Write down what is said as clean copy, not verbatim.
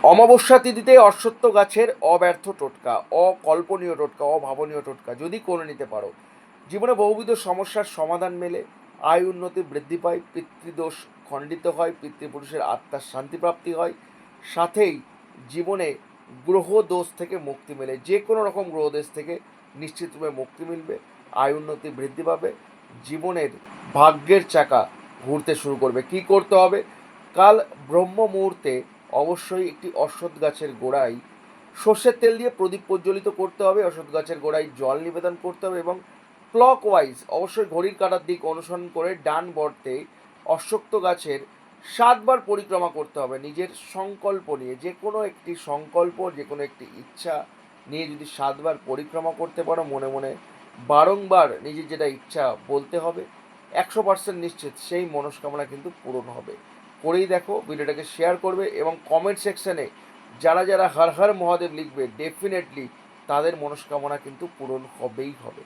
অমাবস্যা তিথিতে অশ্বত্থ গাছের অব্যর্থ টোটকা, অকল্পনীয় টোটকা, অভাবনীয় টোটকা যদি করে নিতে পারো, জীবনে বহুবিধ সমস্যার সমাধান মেলে, আয় উন্নতি বৃদ্ধি পায়, পিতৃদোষ খণ্ডিত হয়, পিতৃপুরুষের আত্মার শান্তিপ্রাপ্তি হয়, সাথেই জীবনে গ্রহ দোষ থেকে মুক্তি মেলে, যে কোনো রকম গ্রহ দোষ থেকে নিশ্চিতরূপে মুক্তি মিলবে, আয় উন্নতি বৃদ্ধি পাবে, জীবনের ভাগ্যের চাকা ঘুরতে শুরু করবে। কি করতে হবে? কাল ব্রহ্ম মুহূর্তে অবশ্যই একটি অশ্বত্থ গাছের গোড়ায় সর্ষের তেল দিয়ে প্রদীপ প্রজ্বলিত করতে হবে, অশ্বত্থ গাছের গোড়ায় জল নিবেদন করতে হবে এবং ক্লক ওয়াইজ অবশ্যই ঘড়ির কাঁটার দিক অনুসরণ করে ডান বর্তে অশ্বত্থ গাছের 7 বার পরিক্রমা করতে হবে নিজের সংকল্প নিয়ে। যে কোনো একটি সংকল্প, যে কোনো একটি ইচ্ছা নিয়ে যদি 7 বার পরিক্রমা করতে পারো, মনে মনে বারংবার নিজের যেটা ইচ্ছা বলতে হবে, 100% নিশ্চিত সেই মনস্কামনা কিন্তু পূরণ হবে। করেই দেখো, ভিডিওটাকে শেয়ার করবে এবং কমেন্ট সেকশনে যারা যারা হর হর মহাদেব লিখবে, ডেফিনেটলি তাদের মনস্কামনা কিন্তু পূরণ হবেই হবে।